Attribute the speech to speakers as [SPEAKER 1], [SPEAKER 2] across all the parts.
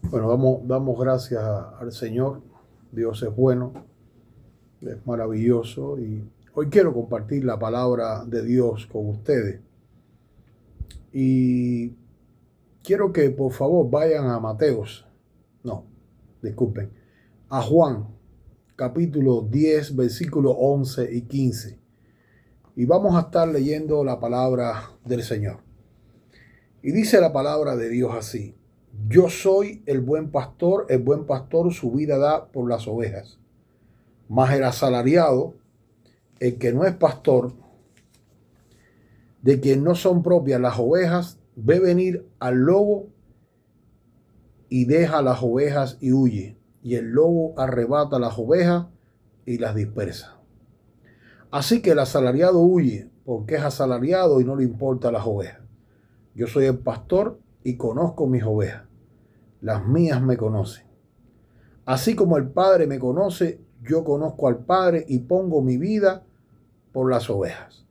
[SPEAKER 1] Bueno, damos gracias al Señor. Dios es bueno, es maravilloso y hoy quiero compartir la palabra de Dios con ustedes. Y quiero que por favor vayan a Mateos, no, disculpen, a Juan, capítulo 10, versículos 11 y 15. Y vamos a estar leyendo la palabra del Señor. Y dice la palabra de Dios así: Yo soy el buen pastor su vida da por las ovejas. Mas el asalariado, el que no es pastor, de quien no son propias las ovejas, ve venir al lobo y deja las ovejas y huye. Y el lobo arrebata las ovejas y las dispersa. Así que el asalariado huye porque es asalariado y no le importa las ovejas. Yo soy el pastor y conozco mis ovejas. Las mías me conocen. Así como el Padre me conoce, yo conozco al Padre y pongo mi vida por las ovejas.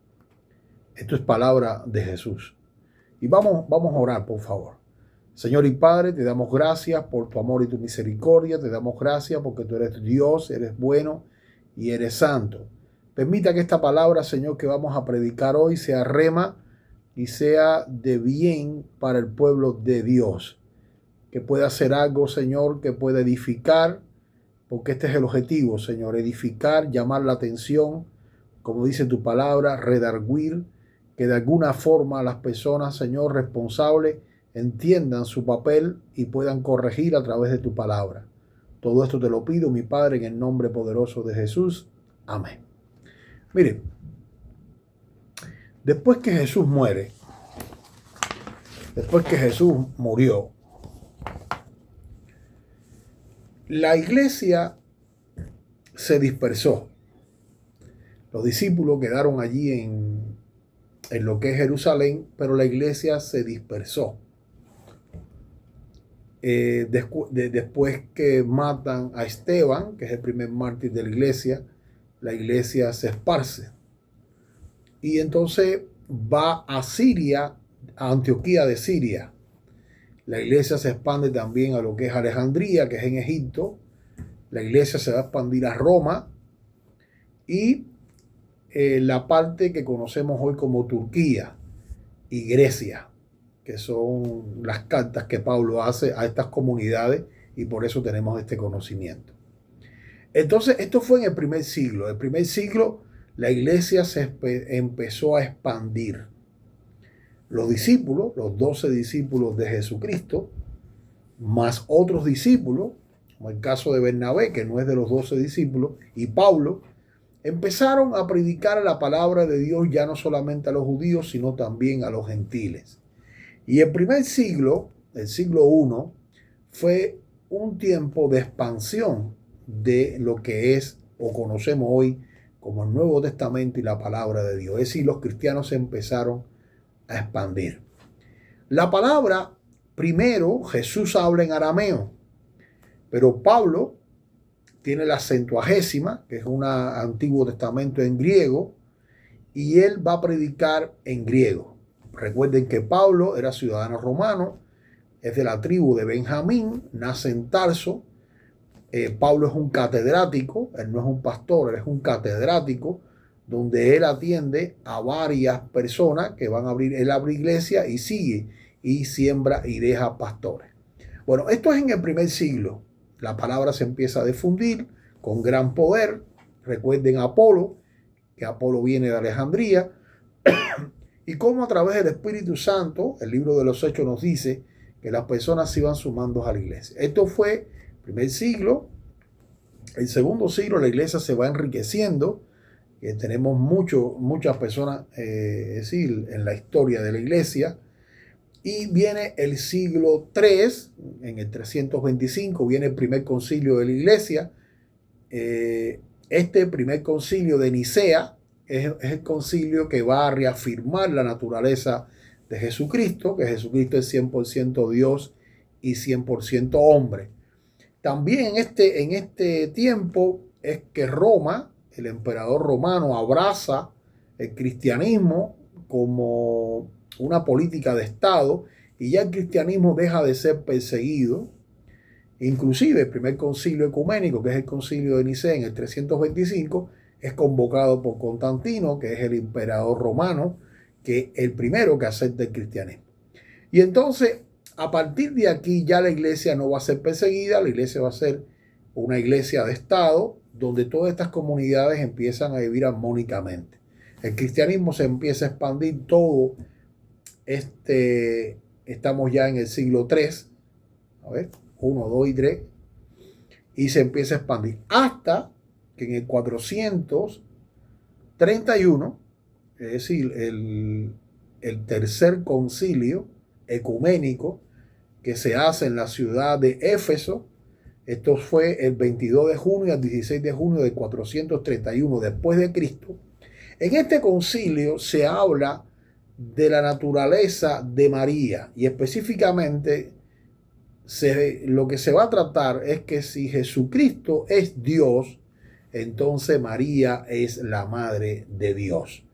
[SPEAKER 1] Esto es palabra de Jesús. Y vamos a orar, por favor. Señor y Padre, te damos gracias por tu amor y tu misericordia. Te damos gracias porque tú eres Dios, eres bueno y eres santo. Permita que esta palabra, Señor, que vamos a predicar hoy sea rema y sea de bien para el pueblo de Dios. Que pueda hacer algo, Señor, que pueda edificar, porque este es el objetivo, Señor, edificar, llamar la atención, como dice tu palabra, redarguir, que de alguna forma las personas, Señor, responsables, entiendan su papel y puedan corregir a través de tu palabra. Todo esto te lo pido, mi Padre, en el nombre poderoso de Jesús. Amén. Mire, después que Jesús muere, después que Jesús murió, la iglesia se dispersó. Los discípulos quedaron allí en lo que es Jerusalén, pero la iglesia se dispersó. Después que matan a Esteban, que es el primer mártir de la iglesia se esparce. Y entonces va a Siria, a Antioquía de Siria. La iglesia se expande también a lo que es Alejandría, que es en Egipto. La iglesia se va a expandir a Roma y la parte que conocemos hoy como Turquía y Grecia, que son las cartas que Pablo hace a estas comunidades y por eso tenemos este conocimiento. Entonces, esto fue en el primer siglo. En el primer siglo la iglesia se empezó a expandir. Los discípulos, los 12 discípulos de Jesucristo, más otros discípulos, como el caso de Bernabé, que no es de los 12 discípulos, y Pablo, empezaron a predicar la palabra de Dios ya no solamente a los judíos, sino también a los gentiles. Y el primer siglo, el siglo I, fue un tiempo de expansión de lo que es o conocemos hoy como el Nuevo Testamento y la palabra de Dios. Es decir, los cristianos se empezaron a expandir. La palabra, primero, Jesús habla en arameo, pero Pablo tiene la Septuagesima, que es un Antiguo Testamento en griego, y él va a predicar en griego. Recuerden que Pablo era ciudadano romano, es de la tribu de Benjamín, nace en Tarso. Pablo es un catedrático, él no es un pastor, él es un catedrático, donde él atiende a varias personas que van a abrir, él abre iglesia y sigue, y siembra y deja pastores. Bueno, esto es en el primer siglo. La palabra se empieza a difundir con gran poder. Recuerden a Apolo, que Apolo viene de Alejandría, y cómo a través del Espíritu Santo, el libro de los Hechos nos dice que las personas se iban sumando a la iglesia. Esto fue el primer siglo. El segundo siglo la iglesia se va enriqueciendo. Tenemos muchas personas en la historia de la iglesia. Y viene el siglo III, en el 325 viene el primer concilio de la iglesia. Este primer concilio de Nicea es el concilio que va a reafirmar la naturaleza de Jesucristo, que Jesucristo es 100% Dios y 100% hombre. También en este tiempo es que Roma, el emperador romano, abraza el cristianismo como una política de Estado y ya el cristianismo deja de ser perseguido Inclusive el primer concilio ecuménico, que es el concilio de Nicea en el 325, es convocado por Constantino, que es el emperador romano, que es el primero que acepta el cristianismo. Y entonces, a partir de aquí ya la iglesia no va a ser perseguida, la iglesia va a ser una iglesia de Estado, donde todas estas comunidades empiezan a vivir armónicamente. El cristianismo se empieza a expandir todo. Estamos ya en el siglo III, a ver, 1, 2 y 3, y se empieza a expandir hasta que en el 431, es decir, el tercer concilio ecuménico que se hace en la ciudad de Éfeso. Esto fue el 22 de junio al 16 de junio de 431 después de Cristo. En este concilio se habla de la naturaleza de María y específicamente lo que se va a tratar es que si Jesucristo es Dios, entonces María es la madre de Dios.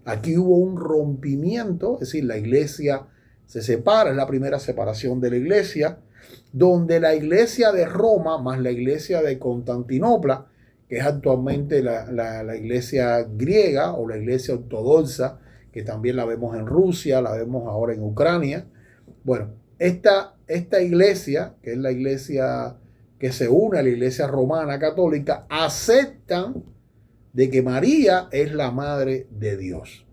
[SPEAKER 1] Aquí hubo un rompimiento, es decir, la iglesia se separa, es la primera separación de la iglesia, donde la iglesia de Roma más la iglesia de Constantinopla, que es actualmente la iglesia griega o la iglesia ortodoxa, que también la vemos en Rusia, la vemos ahora en Ucrania. Bueno, esta iglesia, que es la iglesia que se une a la iglesia romana católica, aceptan de que María es la madre de Dios.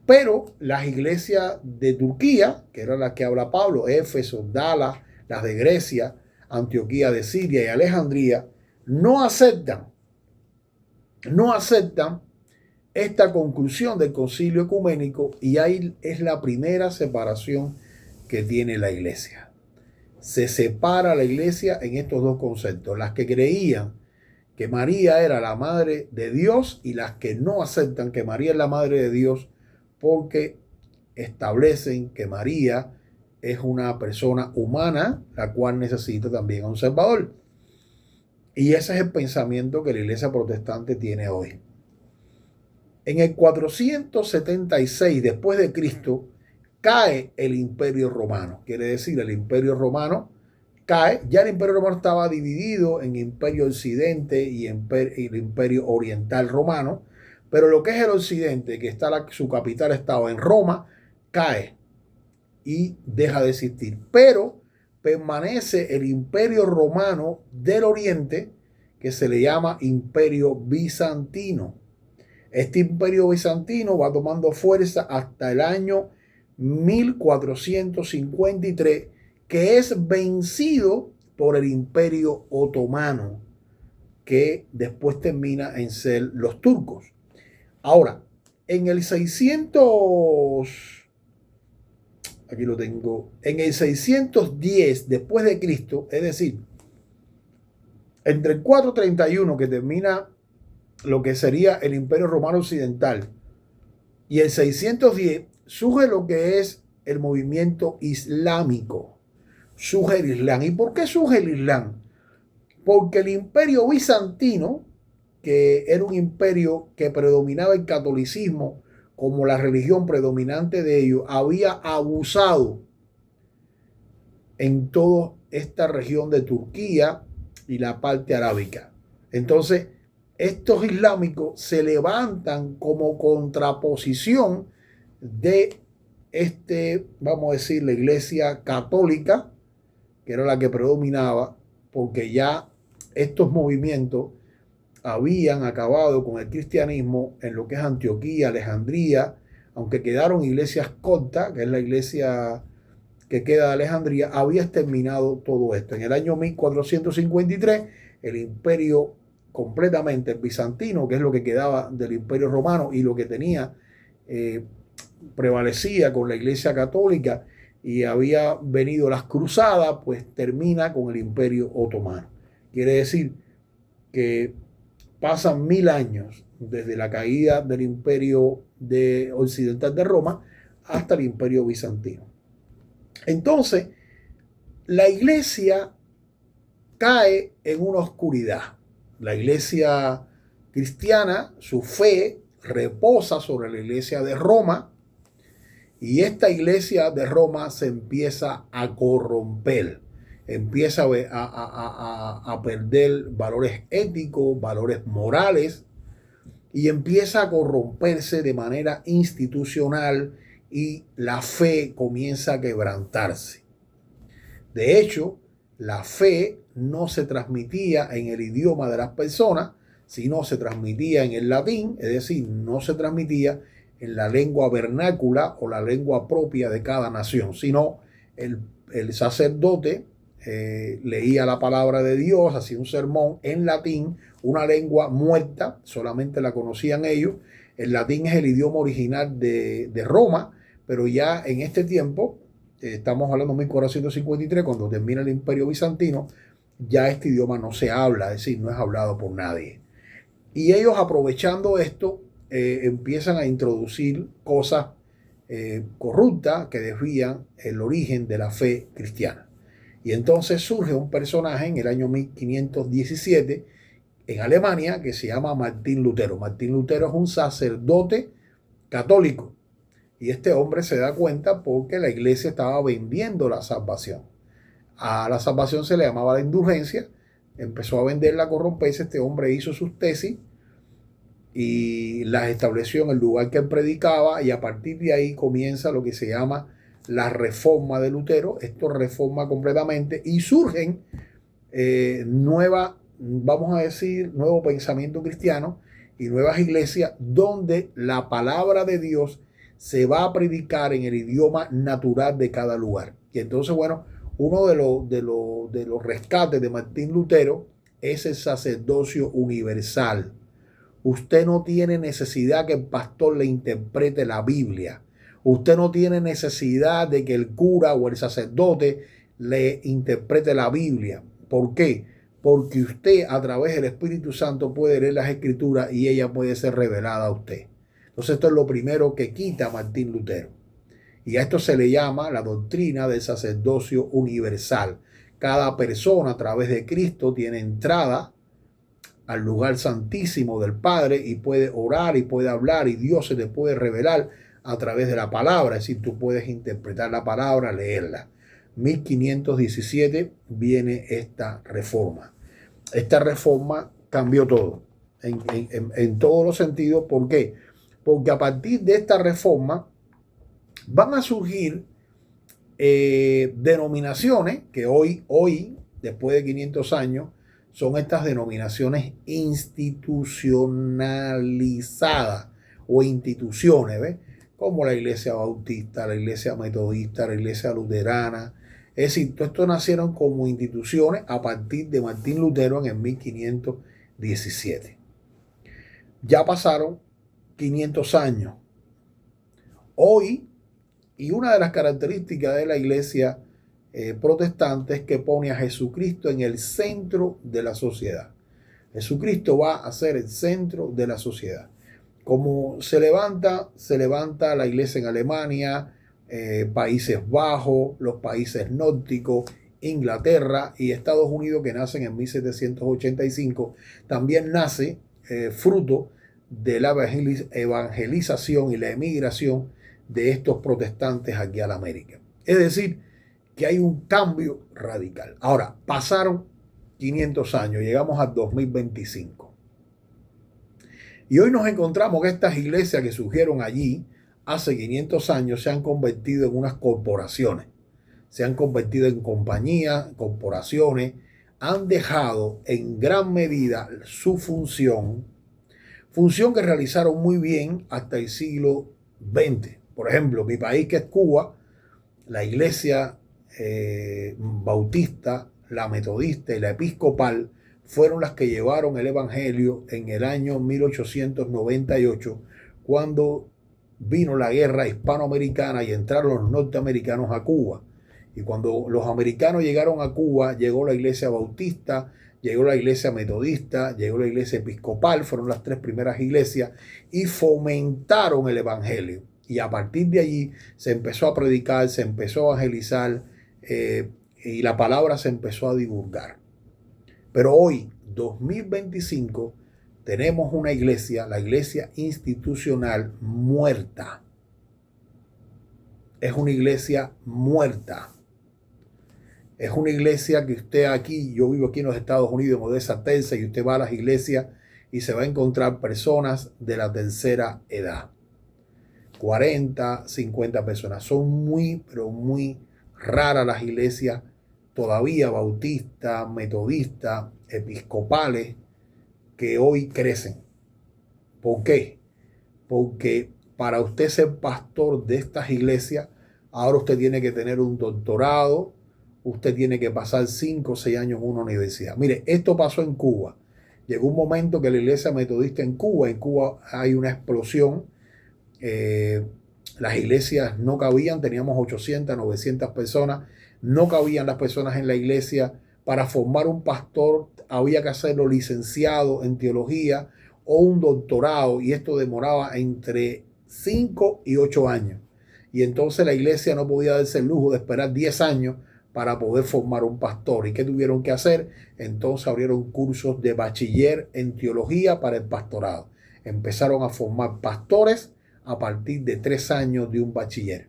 [SPEAKER 1] Pero las iglesias de Turquía, que eran las que habla Pablo, Éfeso, Dalas, las de Grecia, Antioquía de Siria y Alejandría, no aceptan esta conclusión del concilio ecuménico, y ahí es la primera separación que tiene la iglesia. Se separa la iglesia en estos dos conceptos: las que creían que María era la madre de Dios y las que no aceptan que María es la madre de Dios, porque establecen que María es una persona humana, la cual necesita también a un Salvador. Y ese es el pensamiento que la iglesia protestante tiene hoy. En el 476 después de Cristo cae el Imperio Romano. Quiere decir, el Imperio Romano cae. Ya el Imperio Romano estaba dividido en Imperio Occidente y el Imperio Oriental Romano. Pero lo que es el Occidente, que su capital estaba en Roma, cae y deja de existir. Pero permanece el Imperio Romano del Oriente, que se le llama Imperio Bizantino. Este Imperio Bizantino va tomando fuerza hasta el año 1453, que es vencido por el Imperio Otomano, que después termina en ser los turcos. Ahora, en el 610 después de Cristo, es decir, entre el 431, que termina lo que sería el Imperio Romano Occidental, y el 610, surge lo que es el movimiento islámico. Surge el Islam. ¿Y por qué surge el Islam? Porque el Imperio Bizantino, que era un imperio que predominaba el catolicismo como la religión predominante de ellos, había abusado en toda esta región de Turquía y la parte arábica. Entonces, estos islámicos se levantan como contraposición de vamos a decir, la iglesia católica, que era la que predominaba, porque ya estos movimientos habían acabado con el cristianismo en lo que es Antioquía, Alejandría, aunque quedaron iglesias coptas, que es la iglesia que queda de Alejandría, había exterminado todo esto. En el año 1453, el imperio completamente, el bizantino, que es lo que quedaba del imperio romano y lo que tenía, prevalecía con la iglesia católica, y había venido las cruzadas, pues termina con el imperio otomano. Quiere decir que pasan 1000 años desde la caída del imperio occidental de Roma hasta el imperio bizantino. Entonces, la iglesia cae en una oscuridad. La iglesia cristiana, su fe reposa sobre la iglesia de Roma, y esta iglesia de Roma se empieza a corromper. empieza a perder valores éticos, valores morales, y empieza a corromperse de manera institucional y la fe comienza a quebrantarse. De hecho, la fe no se transmitía en el idioma de las personas, sino se transmitía en el latín, es decir, no se transmitía en la lengua vernácula o la lengua propia de cada nación, sino el sacerdote leía la palabra de Dios, hacía un sermón en latín, una lengua muerta, solamente la conocían ellos. El latín es el idioma original de Roma, pero ya en este tiempo, estamos hablando de 1453, cuando termina el Imperio Bizantino, ya este idioma no se habla, es decir, no es hablado por nadie. Y ellos, aprovechando esto, empiezan a introducir cosas corruptas que desvían el origen de la fe cristiana. Y entonces surge un personaje en el año 1517 en Alemania que se llama Martín Lutero. Martín Lutero es un sacerdote católico. Y este hombre se da cuenta porque la iglesia estaba vendiendo la salvación. A la salvación se le llamaba la indulgencia. Empezó a vender la corrompencia. Este hombre hizo sus tesis y las estableció en el lugar que él predicaba. Y a partir de ahí comienza lo que se llama la reforma de Lutero. Esto reforma completamente y surgen nuevo pensamiento cristiano y nuevas iglesias donde la palabra de Dios se va a predicar en el idioma natural de cada lugar. Y entonces, bueno, uno de los rescates de Martín Lutero es el sacerdocio universal. Usted no tiene necesidad que el pastor le interprete la Biblia. Usted no tiene necesidad de que el cura o el sacerdote le interprete la Biblia. ¿Por qué? Porque usted, a través del Espíritu Santo, puede leer las Escrituras y ella puede ser revelada a usted. Entonces, esto es lo primero que quita Martín Lutero. Y a esto se le llama la doctrina del sacerdocio universal. Cada persona, a través de Cristo, tiene entrada al lugar santísimo del Padre y puede orar y puede hablar y Dios se le puede revelar a través de la palabra. Es decir, tú puedes interpretar la palabra, leerla. 1517 viene esta reforma. Esta reforma cambió todo, en todos los sentidos. ¿Por qué? Porque a partir de esta reforma van a surgir denominaciones que hoy, después de 500 años, son estas denominaciones institucionalizadas o instituciones, ¿ves? Como la iglesia bautista, la iglesia metodista, la iglesia luterana. Es decir, todo esto nacieron como instituciones a partir de Martín Lutero en el 1517. Ya pasaron 500 años. Hoy, y una de las características de la iglesia protestante es que pone a Jesucristo en el centro de la sociedad. Jesucristo va a ser el centro de la sociedad. Como se levanta la iglesia en Alemania, Países Bajos, los países nórdicos, Inglaterra y Estados Unidos, que nacen en 1785, también nace fruto de la evangelización y la emigración de estos protestantes aquí a la América. Es decir, que hay un cambio radical. Ahora, pasaron 500 años, llegamos al 2025. Y hoy nos encontramos que estas iglesias que surgieron allí hace 500 años se han convertido en unas corporaciones, se han convertido en compañías, corporaciones, han dejado en gran medida su función que realizaron muy bien hasta el siglo XX. Por ejemplo, mi país, que es Cuba, la iglesia bautista, la metodista y la episcopal fueron las que llevaron el evangelio en el año 1898, cuando vino la guerra hispanoamericana y entraron los norteamericanos a Cuba. Y cuando los americanos llegaron a Cuba, llegó la iglesia bautista, llegó la iglesia metodista, llegó la iglesia episcopal, fueron las tres primeras iglesias y fomentaron el evangelio. Y a partir de allí se empezó a predicar, se empezó a evangelizar y la palabra se empezó a divulgar. Pero hoy, 2025, tenemos una iglesia, la iglesia institucional, muerta. Es una iglesia muerta. Es una iglesia que usted aquí, yo vivo aquí en los Estados Unidos, en Odessa, Texas, y usted va a las iglesias y se va a encontrar personas de la tercera edad. 40, 50 personas. Son muy, pero muy raras las iglesias todavía bautistas, metodistas, episcopales, que hoy crecen. ¿Por qué? Porque para usted ser pastor de estas iglesias, ahora usted tiene que tener un doctorado, usted tiene que pasar 5 o 6 años en una universidad. Mire, esto pasó en Cuba. Llegó un momento que la iglesia metodista en Cuba hay una explosión. Las iglesias no cabían, teníamos 800, 900 personas, no cabían las personas en la iglesia. Para formar un pastor había que hacerlo licenciado en teología o un doctorado, y esto demoraba entre 5 y 8 años. Y entonces la iglesia no podía darse el lujo de esperar 10 años para poder formar un pastor. ¿Y qué tuvieron que hacer? Entonces abrieron cursos de bachiller en teología para el pastorado. Empezaron a formar pastores a partir de 3 años de un bachiller.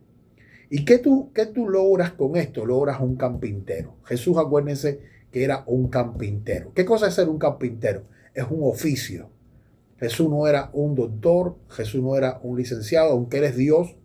[SPEAKER 1] ¿Y qué tú logras con esto? Logras un carpintero. Jesús, acuérdense que era un carpintero. ¿Qué cosa es ser un carpintero? Es un oficio. Jesús no era un doctor, Jesús no era un licenciado, aunque Él es Dios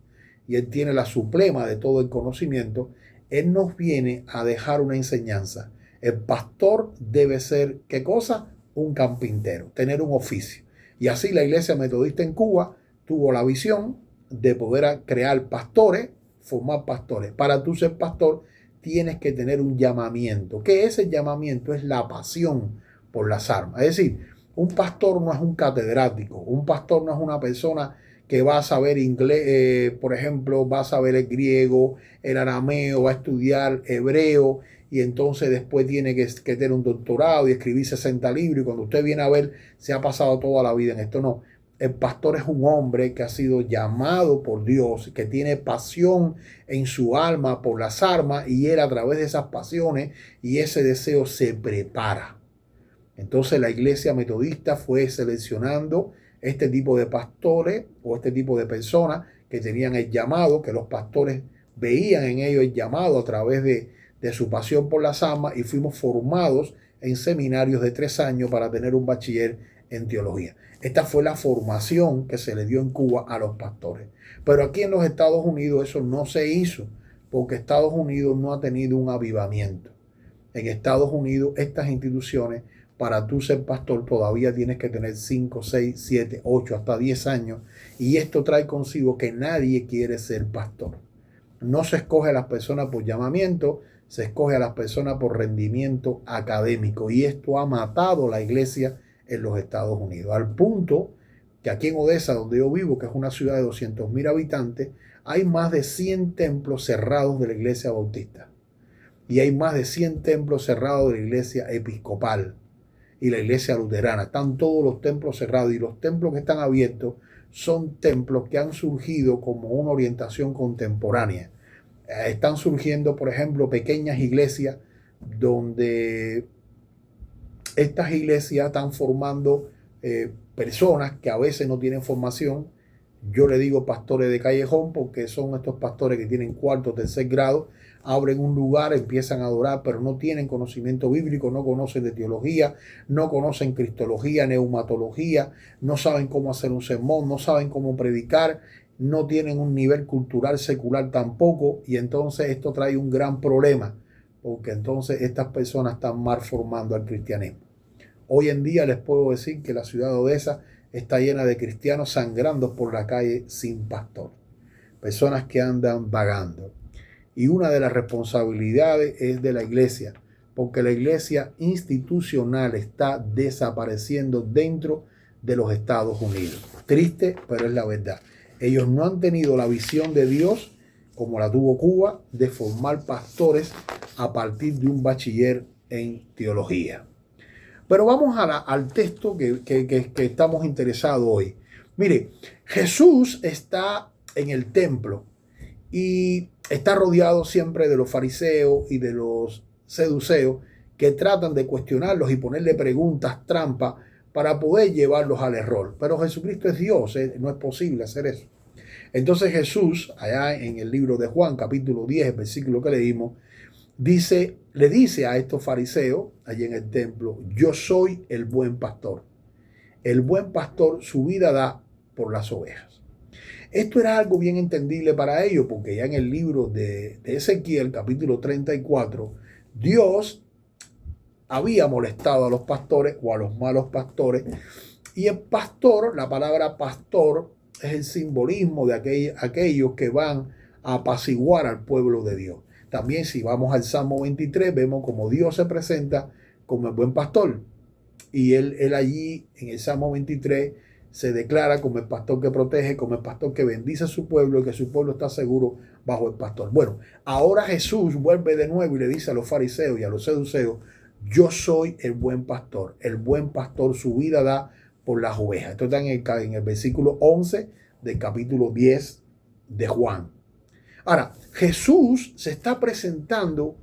[SPEAKER 1] y Él tiene la suprema de todo el conocimiento. Él nos viene a dejar una enseñanza. El pastor debe ser, ¿qué cosa? Un carpintero, tener un oficio. Y así la iglesia metodista en Cuba tuvo la visión de poder crear pastores, formar pastores. Para tú ser pastor tienes que tener un llamamiento. ¿Qué es el llamamiento? Es la pasión por las almas. Es decir, un pastor no es un catedrático, un pastor no es una persona que va a saber inglés, por ejemplo, va a saber el griego, el arameo, va a estudiar hebreo y entonces después tiene que tener un doctorado y escribir 60 libros, y cuando usted viene a ver se ha pasado toda la vida en esto. No, el pastor es un hombre que ha sido llamado por Dios, que tiene pasión en su alma por las almas, y él a través de esas pasiones y ese deseo se prepara. Entonces la iglesia metodista fue seleccionando este tipo de pastores o este tipo de personas que tenían el llamado, que los pastores veían en ellos el llamado a través de su pasión por las almas, y fuimos formados en seminarios de 3 años para tener un bachiller en teología. Esta fue la formación que se le dio en Cuba a los pastores. Pero aquí en los Estados Unidos eso no se hizo, porque Estados Unidos no ha tenido un avivamiento. En Estados Unidos estas instituciones, para tú ser pastor todavía tienes que tener 5, 6, 7, 8, hasta 10 años. Y esto trae consigo que nadie quiere ser pastor. No se escoge a las personas por llamamiento, se escoge a las personas por rendimiento académico. Y esto ha matado la iglesia en los Estados Unidos. Al punto que aquí en Odessa, donde yo vivo, que es una ciudad de 200,000 habitantes, hay más de 100 templos cerrados de la iglesia bautista. Y hay más de 100 templos cerrados de la iglesia episcopal y la iglesia luterana. Están todos los templos cerrados, y los templos que están abiertos son templos que han surgido como una orientación contemporánea. Están surgiendo, por ejemplo, pequeñas iglesias donde estas iglesias están formando personas que a veces no tienen formación. Yo le digo pastores de callejón porque son estos pastores que tienen 4º, 3er grado, abren un lugar, empiezan a adorar, pero no tienen conocimiento bíblico, no conocen de teología, no conocen cristología, neumatología, no saben cómo hacer un sermón, no saben cómo predicar, no tienen un nivel cultural secular tampoco, y entonces esto trae un gran problema, porque entonces estas personas están mal formando al cristianismo. Hoy en día les puedo decir que la ciudad de Odessa está llena de cristianos sangrando por la calle sin pastor. Personas que andan vagando. Y una de las responsabilidades es de la iglesia, porque la iglesia institucional está desapareciendo dentro de los Estados Unidos. Triste, pero es la verdad. Ellos no han tenido la visión de Dios, como la tuvo Cuba, de formar pastores a partir de un bachiller en teología. Pero vamos al texto que estamos interesados hoy. Mire, Jesús está en el templo y está rodeado siempre de los fariseos y de los seduceos que tratan de cuestionarlos y ponerle preguntas trampa para poder llevarlos al error. Pero Jesucristo es Dios, no es posible hacer eso. Entonces Jesús, allá en el libro de Juan, capítulo 10, el versículo que leímos, le dice a estos fariseos allí en el templo: yo soy el buen pastor. El buen pastor su vida da por las ovejas. Esto era algo bien entendible para ellos, porque ya en el libro de Ezequiel, capítulo 34, Dios había molestado a los pastores o a los malos pastores. Y el pastor, la palabra pastor, es el simbolismo de aquellos que van a apaciguar al pueblo de Dios. También si vamos al Salmo 23, vemos como Dios se presenta como el buen pastor. Y él allí en el Salmo 23 se declara como el pastor que protege, como el pastor que bendice a su pueblo y que su pueblo está seguro bajo el pastor. Bueno, ahora Jesús vuelve de nuevo y le dice a los fariseos y a los seduceos: yo soy el buen pastor. El buen pastor su vida da por las ovejas. Esto está en el versículo 11 del capítulo 10 de Juan. Ahora, Jesús se está presentando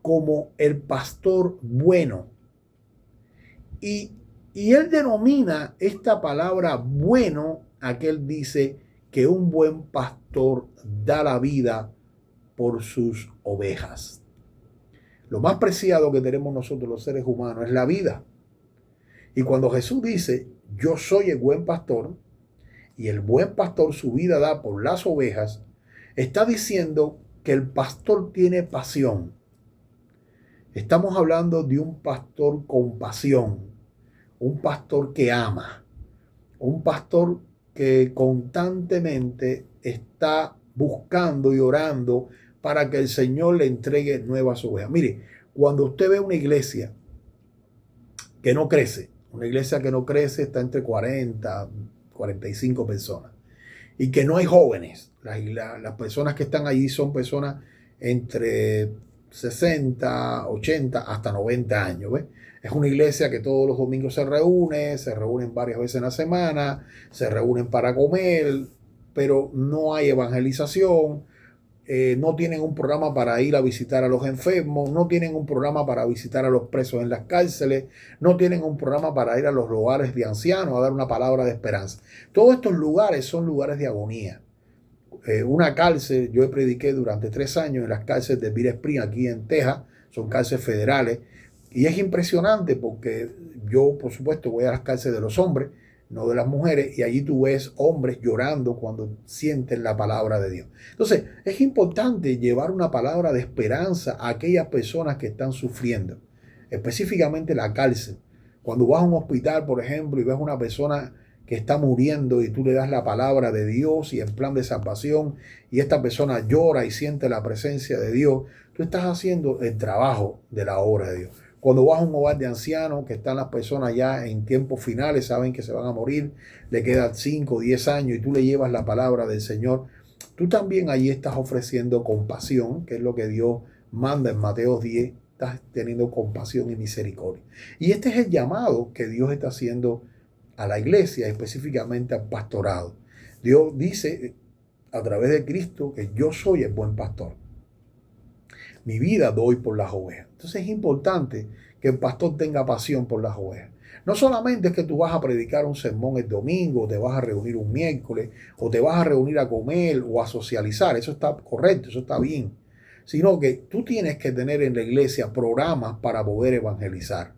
[SPEAKER 1] como el pastor bueno. Y él denomina esta palabra bueno a que él dice que un buen pastor da la vida por sus ovejas. Lo más preciado que tenemos nosotros los seres humanos es la vida. Y cuando Jesús dice: yo soy el buen pastor, y el buen pastor su vida da por las ovejas, está diciendo que el pastor tiene pasión. Estamos hablando de un pastor con pasión, un pastor que ama, un pastor que constantemente está buscando y orando para que el Señor le entregue nuevas ovejas. Mire, cuando usted ve una iglesia que no crece, está entre 40, 45 personas, y que no hay jóvenes. Las personas que están allí son personas entre 60, 80 hasta 90 años. ¿Ves? Es una iglesia que todos los domingos se reúnen varias veces en la semana, se reúnen para comer, pero no hay evangelización. No tienen un programa para ir a visitar a los enfermos, no tienen un programa para visitar a los presos en las cárceles, no tienen un programa para ir a los hogares de ancianos a dar una palabra de esperanza. Todos estos lugares son lugares de agonía. Una cárcel, yo prediqué durante 3 años en las cárceles de Bear Spring aquí en Texas, son cárceles federales, y es impresionante porque yo, por supuesto, voy a las cárceles de los hombres, no de las mujeres, y allí tú ves hombres llorando cuando sienten la palabra de Dios. Entonces, es importante llevar una palabra de esperanza a aquellas personas que están sufriendo, específicamente la cárcel. Cuando vas a un hospital, por ejemplo, y ves a una persona que está muriendo y tú le das la palabra de Dios y el plan de salvación, y esta persona llora y siente la presencia de Dios, tú estás haciendo el trabajo de la obra de Dios. Cuando vas a un hogar de ancianos, que están las personas ya en tiempos finales, saben que se van a morir, le quedan 5 o 10 años y tú le llevas la palabra del Señor, tú también allí estás ofreciendo compasión, que es lo que Dios manda en Mateo 10, estás teniendo compasión y misericordia. Y este es el llamado que Dios está haciendo a la iglesia, específicamente al pastorado. Dios dice a través de Cristo que yo soy el buen pastor. Mi vida doy por las ovejas. Entonces es importante que el pastor tenga pasión por las ovejas. No solamente es que tú vas a predicar un sermón el domingo, o te vas a reunir un miércoles, o te vas a reunir a comer o a socializar. Eso está correcto, eso está bien. Sino que tú tienes que tener en la iglesia programas para poder evangelizar.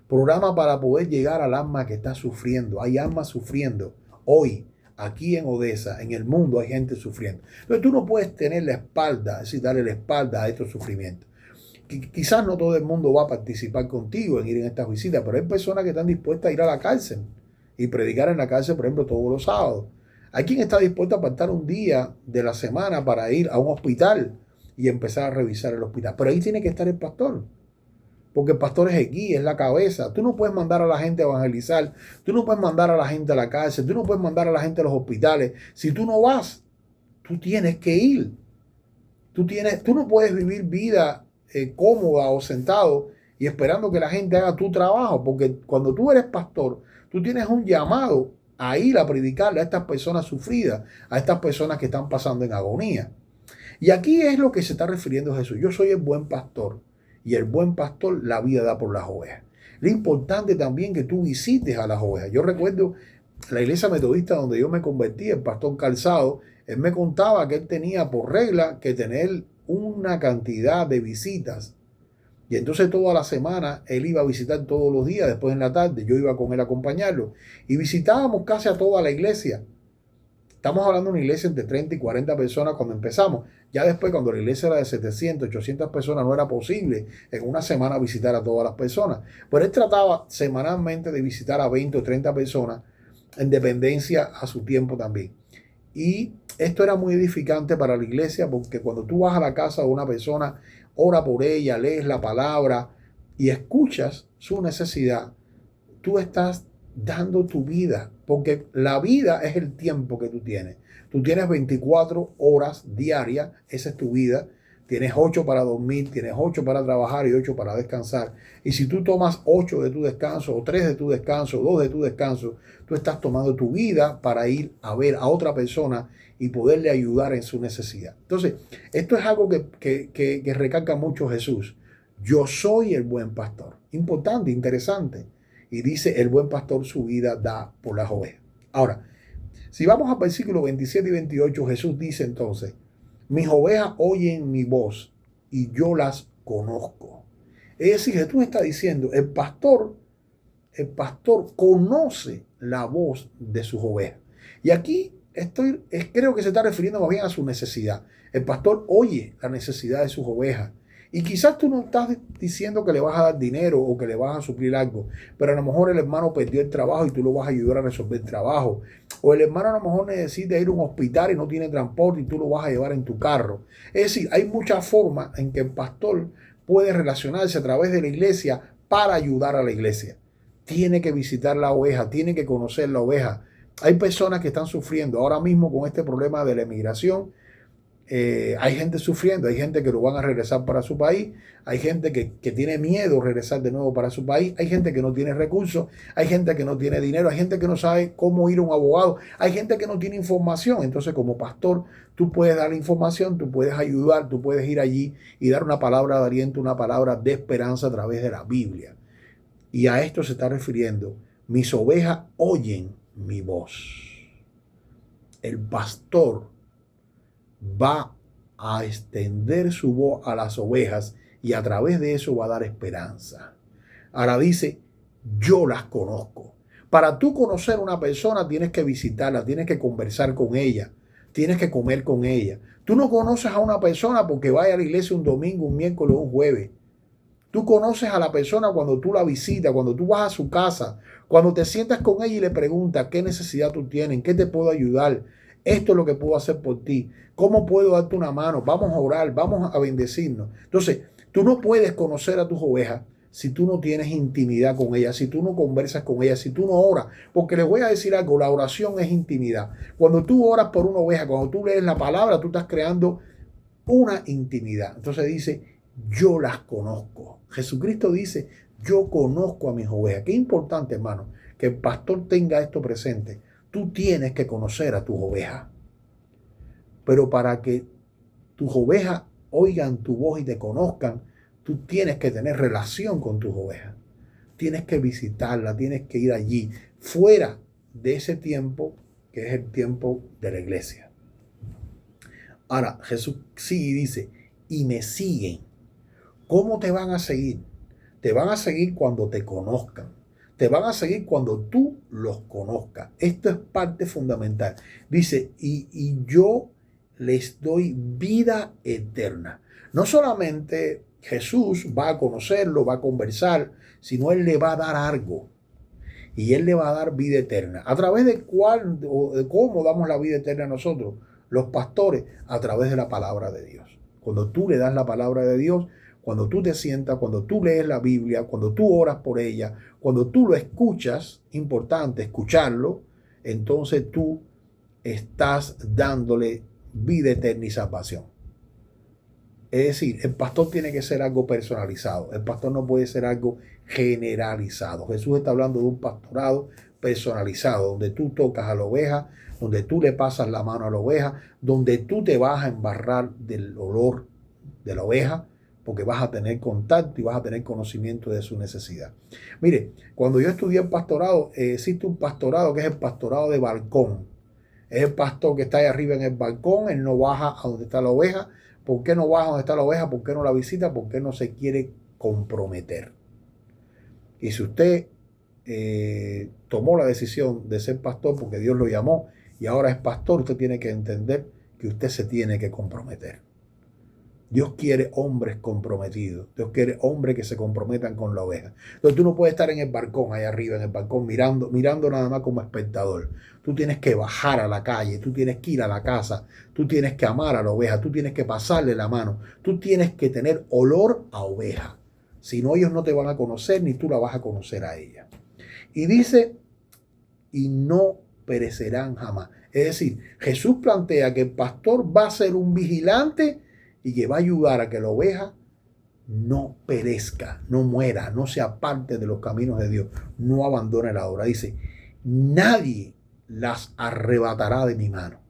[SPEAKER 1] Programas para poder llegar al alma que está sufriendo. Hay almas sufriendo hoy. Aquí en Odessa, en el mundo, hay gente sufriendo. Pero tú no puedes tener la espalda, es decir, darle la espalda a estos sufrimientos. Quizás no todo el mundo va a participar contigo en ir en estas visitas, pero hay personas que están dispuestas a ir a la cárcel y predicar en la cárcel, por ejemplo, todos los sábados. Hay quien está dispuesto a apartar un día de la semana para ir a un hospital y empezar a revisar el hospital. Pero ahí tiene que estar el pastor. Porque el pastor es el guía, es la cabeza. Tú no puedes mandar a la gente a evangelizar. Tú no puedes mandar a la gente a la cárcel. Tú no puedes mandar a la gente a los hospitales. Si tú no vas, tú tienes que ir. Tú no puedes vivir vida cómoda o sentado y esperando que la gente haga tu trabajo. Porque cuando tú eres pastor, tú tienes un llamado a ir a predicarle a estas personas sufridas, a estas personas que están pasando en agonía. Y aquí es lo que se está refiriendo Jesús. Yo soy el buen pastor. Y el buen pastor la vida da por las ovejas. Lo importante también que tú visites a las ovejas. Yo recuerdo la iglesia metodista donde yo me convertí, el pastor Calzado, él me contaba que él tenía por regla que tener una cantidad de visitas. Y entonces toda la semana él iba a visitar todos los días, después en la tarde yo iba con él a acompañarlo. Y visitábamos casi a toda la iglesia. Estamos hablando de una iglesia entre 30 y 40 personas cuando empezamos. Ya después, cuando la iglesia era de 700, 800 personas, no era posible en una semana visitar a todas las personas. Pero él trataba semanalmente de visitar a 20 o 30 personas en dependencia a su tiempo también. Y esto era muy edificante para la iglesia porque cuando tú vas a la casa de una persona, ora por ella, lees la palabra y escuchas su necesidad, tú estás dando tu vida, porque la vida es el tiempo que tú tienes. Tú tienes 24 horas diarias, esa es tu vida. Tienes 8 para dormir, tienes 8 para trabajar y 8 para descansar. Y si tú tomas 8 de tu descanso, o 3 de tu descanso, o 2 de tu descanso, tú estás tomando tu vida para ir a ver a otra persona y poderle ayudar en su necesidad. Entonces, esto es algo que recalca mucho Jesús. Yo soy el buen pastor. Importante, interesante. Y dice, el buen pastor su vida da por las ovejas. Ahora, si vamos al versículo 27 y 28, Jesús dice entonces, mis ovejas oyen mi voz y yo las conozco. Es decir, Jesús está diciendo, el pastor conoce la voz de sus ovejas. Y aquí creo que se está refiriendo más bien a su necesidad. El pastor oye la necesidad de sus ovejas. Y quizás tú no estás diciendo que le vas a dar dinero o que le vas a suplir algo, pero a lo mejor el hermano perdió el trabajo y tú lo vas a ayudar a resolver el trabajo. O el hermano a lo mejor necesita ir a un hospital y no tiene transporte y tú lo vas a llevar en tu carro. Es decir, hay muchas formas en que el pastor puede relacionarse a través de la iglesia para ayudar a la iglesia. Tiene que visitar la oveja, tiene que conocer la oveja. Hay personas que están sufriendo ahora mismo con este problema de la emigración. Hay gente sufriendo, hay gente que lo van a regresar para su país, hay gente que tiene miedo de regresar de nuevo para su país, hay gente que no tiene recursos, hay gente que no tiene dinero, hay gente que no sabe cómo ir a un abogado, hay gente que no tiene información. Entonces, como pastor, tú puedes dar información, tú puedes ayudar, tú puedes ir allí y dar una palabra de aliento, una palabra de esperanza a través de la Biblia. Y a esto se está refiriendo, mis ovejas oyen mi voz. El pastor va a extender su voz a las ovejas y a través de eso va a dar esperanza. Ahora dice, yo las conozco. Para tú conocer a una persona tienes que visitarla, tienes que conversar con ella, tienes que comer con ella. Tú no conoces a una persona porque vaya a la iglesia un domingo, un miércoles o un jueves. Tú conoces a la persona cuando tú la visitas, cuando tú vas a su casa, cuando te sientas con ella y le preguntas qué necesidad tú tienes, qué te puedo ayudar, esto es lo que puedo hacer por ti, cómo puedo darte una mano, vamos a orar, vamos a bendecirnos. Entonces, tú no puedes conocer a tus ovejas si tú no tienes intimidad con ellas, si tú no conversas con ellas, si tú no oras. Porque les voy a decir algo, la oración es intimidad. Cuando tú oras por una oveja, cuando tú lees la palabra, tú estás creando una intimidad. Entonces dice, yo las conozco. Jesucristo dice, yo conozco a mis ovejas. Qué importante, hermano, que el pastor tenga esto presente. Tú tienes que conocer a tus ovejas. Pero para que tus ovejas oigan tu voz y te conozcan, tú tienes que tener relación con tus ovejas. Tienes que visitarla, tienes que ir allí, fuera de ese tiempo que es el tiempo de la iglesia. Ahora, Jesús sigue y dice, y me siguen. ¿Cómo te van a seguir? Te van a seguir cuando te conozcan. Te van a seguir cuando tú los conozcas. Esto es parte fundamental. Dice, y yo les doy vida eterna. No solamente Jesús va a conocerlo, va a conversar, sino Él le va a dar algo. Y Él le va a dar vida eterna. ¿A través de cuál o de cómo damos la vida eterna a nosotros? Los pastores, a través de la palabra de Dios. Cuando tú le das la palabra de Dios, cuando tú te sientas, cuando tú lees la Biblia, cuando tú oras por ella, cuando tú lo escuchas, importante escucharlo, entonces tú estás dándole vida eterna y salvación. Es decir, el pastor tiene que ser algo personalizado. El pastor no puede ser algo generalizado. Jesús está hablando de un pastorado personalizado, donde tú tocas a la oveja, donde tú le pasas la mano a la oveja, donde tú te vas a embarrar del olor de la oveja, porque vas a tener contacto y vas a tener conocimiento de su necesidad. Mire, cuando yo estudié el pastorado, existe un pastorado que es el pastorado de balcón. Es el pastor que está ahí arriba en el balcón, él no baja a donde está la oveja, ¿Por qué no baja donde está la oveja? ¿Por qué no la visita? ¿Por qué no se quiere comprometer? Y si usted tomó la decisión de ser pastor porque Dios lo llamó y ahora es pastor, usted tiene que entender que usted se tiene que comprometer. Dios quiere hombres comprometidos. Dios quiere hombres que se comprometan con la oveja. Entonces tú no puedes estar en el balcón, allá arriba, en el balcón, mirando nada más como espectador. Tú tienes que bajar a la calle, tú tienes que ir a la casa, tú tienes que amar a la oveja, tú tienes que pasarle la mano, tú tienes que tener olor a oveja. Si no, ellos no te van a conocer ni tú la vas a conocer a ella. Y dice, y no perecerán jamás. Es decir, Jesús plantea que el pastor va a ser un vigilante y que va a ayudar a que la oveja no perezca, no muera, no se aparte de los caminos de Dios, no abandone la obra. Dice, nadie las arrebatará de mi mano.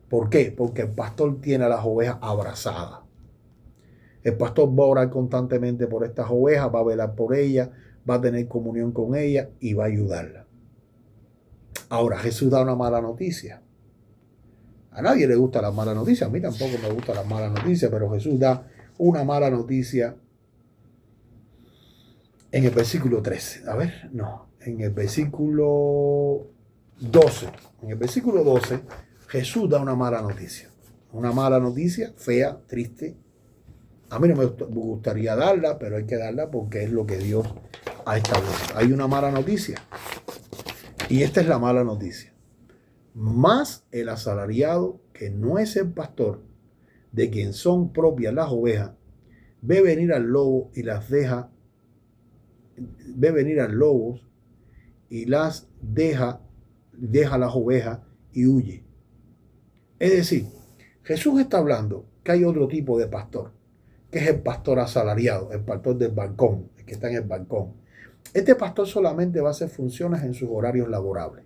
[SPEAKER 1] ¿Por qué? Porque el pastor tiene a las ovejas abrazadas. El pastor va a orar constantemente por estas ovejas, va a velar por ellas, va a tener comunión con ellas y va a ayudarlas. Ahora, Jesús da una mala noticia. A nadie le gusta las malas noticias, a mí tampoco me gustan las malas noticias, pero Jesús da una mala noticia en el versículo 13. A ver, no, en el versículo 12. En el versículo 12, Jesús da una mala noticia. Una mala noticia, fea, triste. A mí no me gustaría darla, pero hay que darla porque es lo que Dios ha establecido. Hay una mala noticia. Y esta es la mala noticia. Más el asalariado, que no es el pastor, de quien son propias las ovejas, ve venir al lobo y las deja, ve venir al lobo y las deja las ovejas y huye. Es decir, Jesús está hablando que hay otro tipo de pastor, que es el pastor asalariado, el pastor del balcón, el que está en el balcón. Este pastor solamente va a hacer funciones en sus horarios laborables.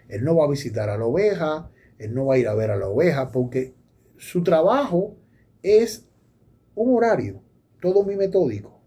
[SPEAKER 1] Él no va a visitar a la oveja, él no va a ir a ver a la oveja, porque su trabajo es un horario, todo muy metódico.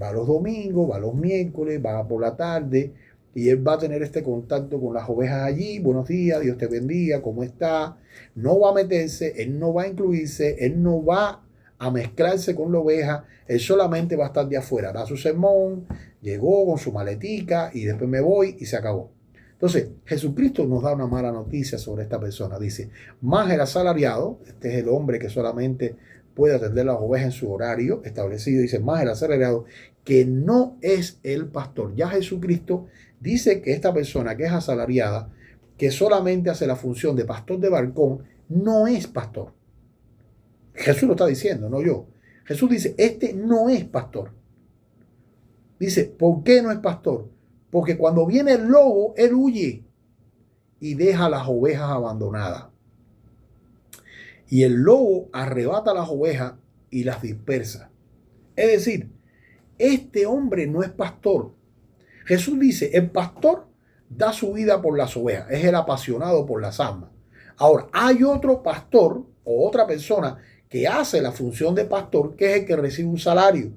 [SPEAKER 1] Va los domingos, va los miércoles, va por la tarde, y él va a tener este contacto con las ovejas allí. Buenos días, Dios te bendiga, ¿cómo está? No va a meterse, él no va a incluirse, él no va a mezclarse con la oveja, él solamente va a estar de afuera, da su sermón, llegó con su maletica y después me voy y se acabó. Entonces, Jesucristo nos da una mala noticia sobre esta persona. Dice, más el asalariado, este es el hombre que solamente puede atender las ovejas en su horario establecido, dice, más el asalariado, que no es el pastor. Ya Jesucristo dice que esta persona que es asalariada, que solamente hace la función de pastor de balcón, no es pastor. Jesús lo está diciendo, no yo. Jesús dice, este no es pastor. Dice, ¿por qué no es pastor? Porque cuando viene el lobo, él huye y deja las ovejas abandonadas. Y el lobo arrebata las ovejas y las dispersa. Es decir, este hombre no es pastor. Jesús dice, el pastor da su vida por las ovejas, es el apasionado por las almas. Ahora, hay otro pastor o otra persona que hace la función de pastor, que es el que recibe un salario.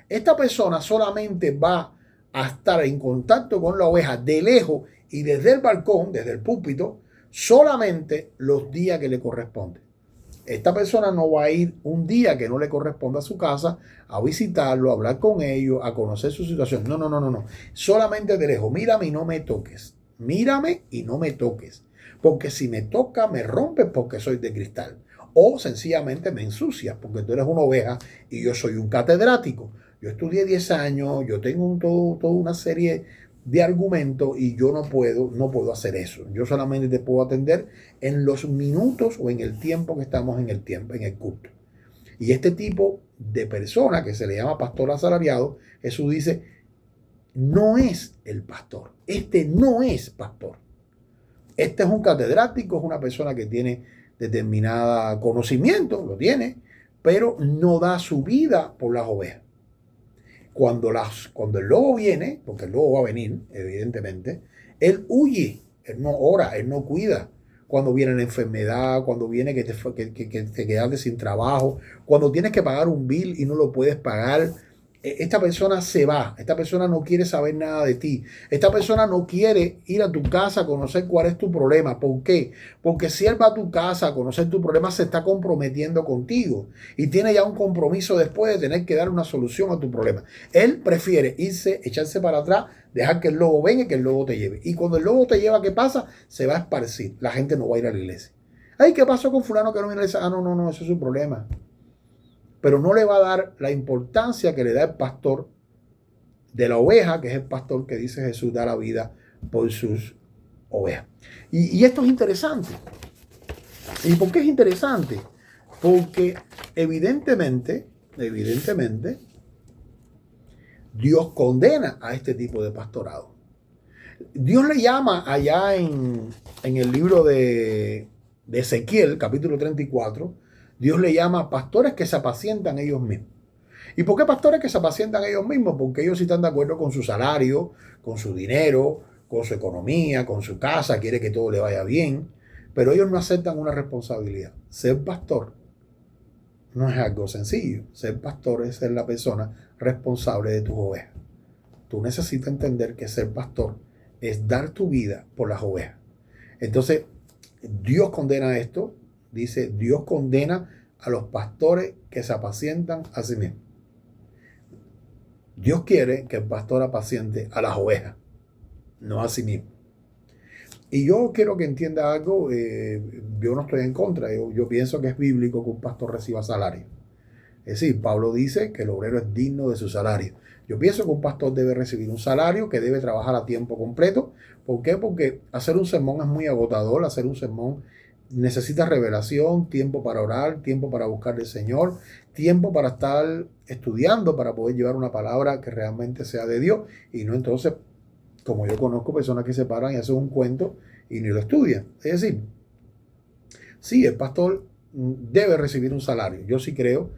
[SPEAKER 1] Esta persona solamente va a estar en contacto con la oveja de lejos y desde el balcón, desde el púlpito, solamente los días que le corresponden. Esta persona no va a ir un día que no le corresponda a su casa a visitarlo, a hablar con ellos, a conocer su situación. No. Solamente de lejos. Mírame y no me toques. Mírame y no me toques. Porque si me toca, me rompes porque soy de cristal. O sencillamente me ensucias porque tú eres una oveja y yo soy un catedrático. Yo estudié 10 años, yo tengo toda una serie de argumentos y yo no puedo hacer eso. Yo solamente te puedo atender en los minutos o en el tiempo que estamos en el culto. Y este tipo de persona que se le llama pastor asalariado, Jesús dice, no es el pastor. Este no es pastor. Este es un catedrático, es una persona que tiene determinado conocimiento, lo tiene, pero no da su vida por las ovejas. Cuando el lobo viene, porque el lobo va a venir, evidentemente, él huye, él no ora, él no cuida. Cuando viene la enfermedad, cuando viene que te quedaste sin trabajo, cuando tienes que pagar un bill y no lo puedes pagar, esta persona se va, esta persona no quiere saber nada de ti, esta persona no quiere ir a tu casa a conocer cuál es tu problema. ¿Por qué? Porque si él va a tu casa a conocer tu problema, se está comprometiendo contigo y tiene ya un compromiso después de tener que dar una solución a tu problema. Él prefiere irse, echarse para atrás, dejar que el lobo venga y que el lobo te lleve. Y cuando el lobo te lleva, ¿qué pasa? Se va a esparcir. La gente no va a ir a la iglesia. Ay, ¿qué pasó con fulano que no viene a la iglesia? Ah, no, eso es su problema. Pero no le va a dar la importancia que le da el pastor de la oveja, que es el pastor que dice Jesús da la vida por sus ovejas. Y esto es interesante. ¿Y por qué es interesante? Porque evidentemente, Dios condena a este tipo de pastorado. Dios le llama allá en el libro de Ezequiel, capítulo 34, Dios le llama pastores que se apacientan ellos mismos. ¿Y por qué pastores que se apacientan ellos mismos? Porque ellos sí están de acuerdo con su salario, con su dinero, con su economía, con su casa, quiere que todo le vaya bien, pero ellos no aceptan una responsabilidad. Ser pastor no es algo sencillo. Ser pastor es ser la persona responsable de tus ovejas. Tú necesitas entender que ser pastor es dar tu vida por las ovejas. Entonces, Dios condena esto. Dice, Dios condena a los pastores que se apacientan a sí mismos. Dios quiere que el pastor apaciente a las ovejas, no a sí mismo. Y yo quiero que entienda algo, yo no estoy en contra, yo pienso que es bíblico que un pastor reciba salario. Es decir, Pablo dice que el obrero es digno de su salario. Yo pienso que un pastor debe recibir un salario, que debe trabajar a tiempo completo. ¿Por qué? Porque hacer un sermón es muy agotador, hacer un sermón necesita revelación, tiempo para orar, tiempo para buscar al Señor, tiempo para estar estudiando, para poder llevar una palabra que realmente sea de Dios, y no entonces, como yo conozco personas que se paran y hacen un cuento y ni lo estudian. Es decir, sí, el pastor debe recibir un salario. Yo sí creo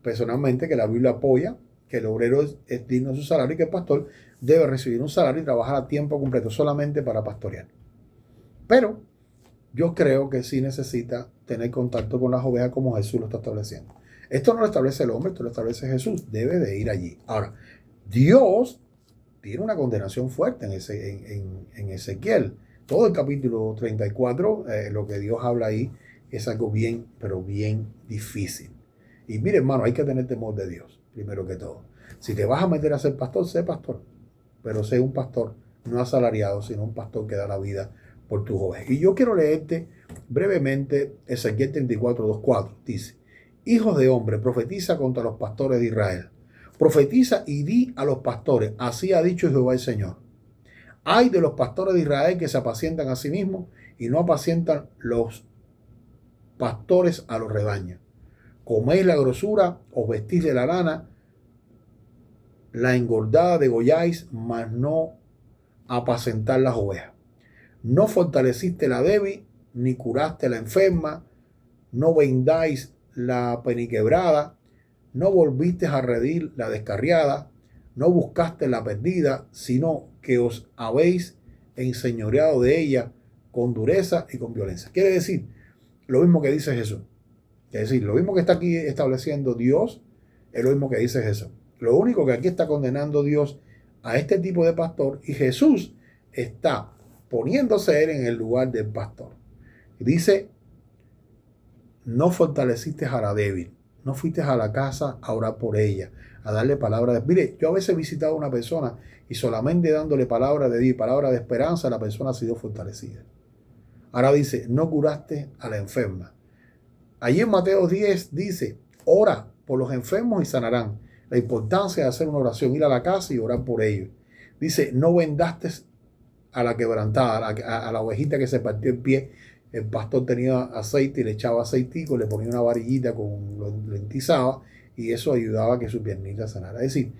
[SPEAKER 1] personalmente que la Biblia apoya que el obrero es digno de su salario y que el pastor debe recibir un salario y trabajar a tiempo completo solamente para pastorear. Pero yo creo que sí necesita tener contacto con las ovejas como Jesús lo está estableciendo. Esto no lo establece el hombre, esto lo establece Jesús. Debe de ir allí. Ahora, Dios tiene una condenación fuerte en Ezequiel. Todo el capítulo 34, lo que Dios habla ahí es algo bien, pero bien difícil. Y mire, hermano, hay que tener temor de Dios, primero que todo. Si te vas a meter a ser pastor, sé pastor. Pero sé un pastor no asalariado, sino un pastor que da la vida por tus ovejas. Y yo quiero leerte brevemente Ezequiel 34, 2:4. Dice, hijos de hombre, profetiza contra los pastores de Israel. Profetiza y di a los pastores, así ha dicho Jehová el Señor. Ay de los pastores de Israel que se apacientan a sí mismos y no apacientan los pastores a los rebaños. Coméis la grosura, os vestís de la lana, la engordada degolláis, mas no apacentar las ovejas. No fortaleciste la débil, ni curaste la enferma, no vendáis la peniquebrada, no volviste a redir la descarriada, no buscaste la perdida, sino que os habéis enseñoreado de ella con dureza y con violencia. Quiere decir lo mismo que dice Jesús. Es decir, lo mismo que está aquí estableciendo Dios es lo mismo que dice Jesús. Lo único que aquí está condenando Dios a este tipo de pastor, y Jesús está poniéndose él en el lugar del pastor. Y dice, no fortaleciste a la débil, no fuiste a la casa a orar por ella, a darle palabra de... Mire, yo a veces he visitado a una persona y solamente dándole palabra de Dios y palabra de esperanza, la persona ha sido fortalecida. Ahora dice, no curaste a la enferma. Allí en Mateo 10 dice, ora por los enfermos y sanarán. La importancia de hacer una oración, ir a la casa y orar por ellos. Dice, no vendaste a la quebrantada, a la ovejita que se partió el pie. El pastor tenía aceite y le echaba aceitico, le ponía una varillita, lo entizaba y eso ayudaba a que su piernita sanara. Es decir,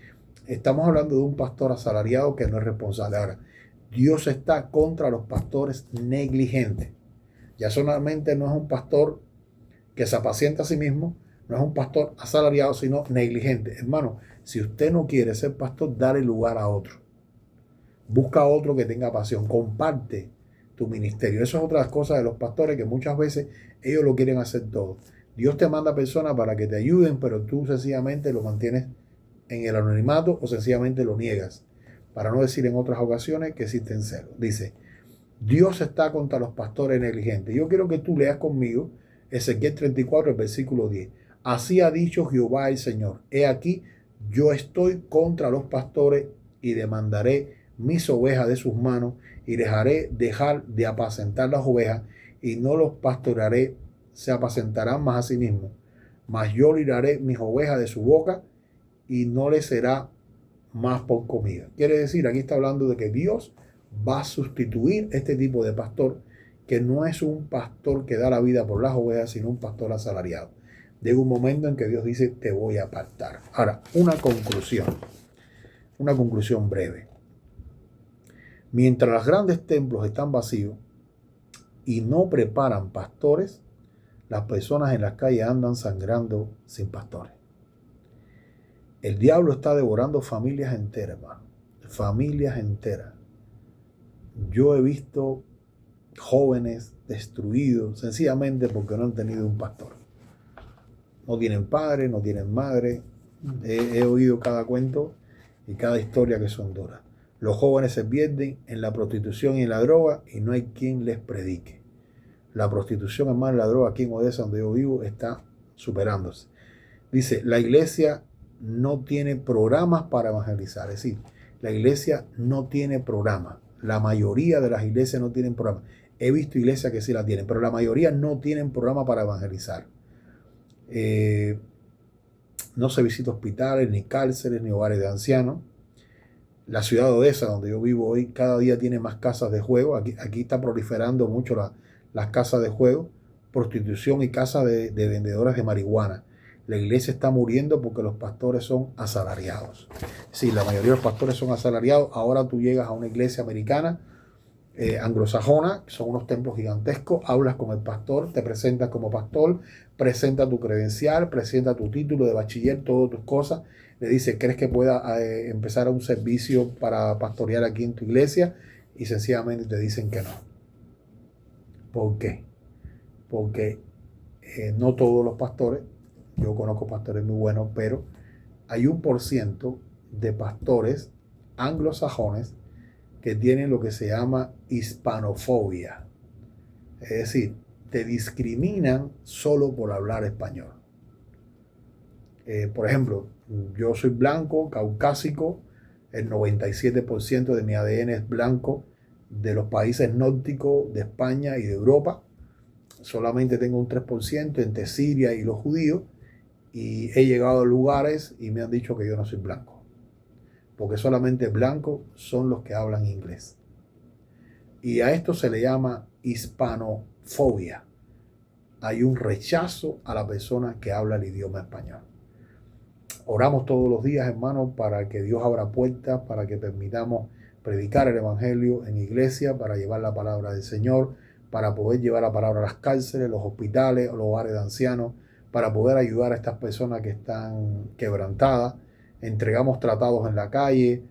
[SPEAKER 1] estamos hablando de un pastor asalariado que no es responsable. Ahora, Dios está contra los pastores negligentes. Ya solamente no es un pastor que se apacienta a sí mismo, no es un pastor asalariado, sino negligente. Hermano, si usted no quiere ser pastor, dale lugar a otro. Busca a otro que tenga pasión. Comparte tu ministerio. Eso es otra cosa de los pastores, que muchas veces ellos lo quieren hacer todo. Dios te manda personas para que te ayuden, pero tú sencillamente lo mantienes en el anonimato o sencillamente lo niegas, para no decir en otras ocasiones que existen celos. Dice, Dios está contra los pastores negligentes. Yo quiero que tú leas conmigo Ezequiel 34, el versículo 10. Así ha dicho Jehová el Señor. He aquí, yo estoy contra los pastores y demandaré mis ovejas de sus manos y les haré dejar de apacentar las ovejas y no los pastorearé, se apacentarán más a sí mismos. Mas yo libraré mis ovejas de su boca y no les será más por comida. Quiere decir, aquí está hablando de que Dios va a sustituir este tipo de pastor, que no es un pastor que da la vida por las ovejas, sino un pastor asalariado. Llega un momento en que Dios dice, te voy a apartar. Ahora, una conclusión breve. Mientras los grandes templos están vacíos y no preparan pastores, las personas en las calles andan sangrando sin pastores. El diablo está devorando familias enteras, hermano. Familias enteras. Yo he visto jóvenes destruidos sencillamente porque no han tenido un pastor. No tienen padre, no tienen madre. He oído cada cuento y cada historia que son duras. Los jóvenes se pierden en la prostitución y en la droga y no hay quien les predique. La prostitución, hermano, la droga aquí en Odessa, donde yo vivo, está superándose. Dice, la iglesia no tiene programas para evangelizar. Es decir, la iglesia no tiene programas. La mayoría de las iglesias no tienen programas. He visto iglesias que sí la tienen, pero la mayoría no tienen programa para evangelizar. No se visita hospitales, ni cárceles, ni hogares de ancianos. La ciudad de Odessa, donde yo vivo hoy, cada día tiene más casas de juego. Aquí está proliferando mucho las casas de juego, prostitución y casas de vendedores de marihuana. La iglesia está muriendo porque los pastores son asalariados. Sí, la mayoría de los pastores son asalariados. Ahora tú llegas a una iglesia americana, anglosajona, son unos templos gigantescos, hablas con el pastor, te presentas como pastor, presenta tu credencial, presenta tu título de bachiller, todas tus cosas, le dice, ¿crees que pueda empezar un servicio para pastorear aquí en tu iglesia? Y sencillamente te dicen que no. ¿Por qué? Porque no todos los pastores, yo conozco pastores muy buenos, pero hay 1% de pastores anglosajones que tienen lo que se llama hispanofobia. Es decir, te discriminan solo por hablar español. Por ejemplo, yo soy blanco, caucásico, el 97% de mi ADN es blanco, de los países nórdicos, de España y de Europa. Solamente tengo un 3% entre Siria y los judíos, y he llegado a lugares y me han dicho que yo no soy blanco, porque solamente blancos son los que hablan inglés. Y a esto se le llama hispanofobia. Hay un rechazo a la persona que habla el idioma español. Oramos todos los días, hermanos, para que Dios abra puertas, para que permitamos predicar el evangelio en iglesia, para llevar la palabra del Señor, para poder llevar la palabra a las cárceles, los hospitales, los hogares de ancianos, para poder ayudar a estas personas que están quebrantadas. Entregamos tratados en la calle.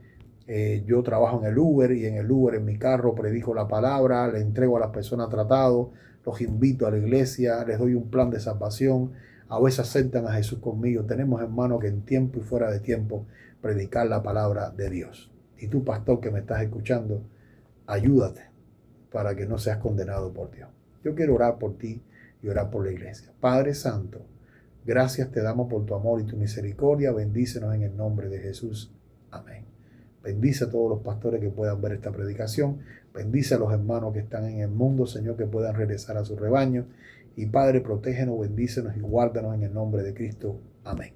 [SPEAKER 1] Yo trabajo en el Uber y en el Uber, en mi carro, predico la palabra, le entrego a las personas tratados, los invito a la iglesia, les doy un plan de salvación. A veces aceptan a Jesús conmigo. Tenemos, hermanos, que en tiempo y fuera de tiempo predicar la palabra de Dios. Y tú, pastor, que me estás escuchando, ayúdate para que no seas condenado por Dios. Yo quiero orar por ti y orar por la iglesia. Padre Santo, gracias te damos por tu amor y tu misericordia. Bendícenos en el nombre de Jesús. Amén. Bendice a todos los pastores que puedan ver esta predicación. Bendice a los hermanos que están en el mundo, Señor, que puedan regresar a su rebaño. Y Padre, protégenos, bendícenos y guárdanos en el nombre de Cristo. Amén.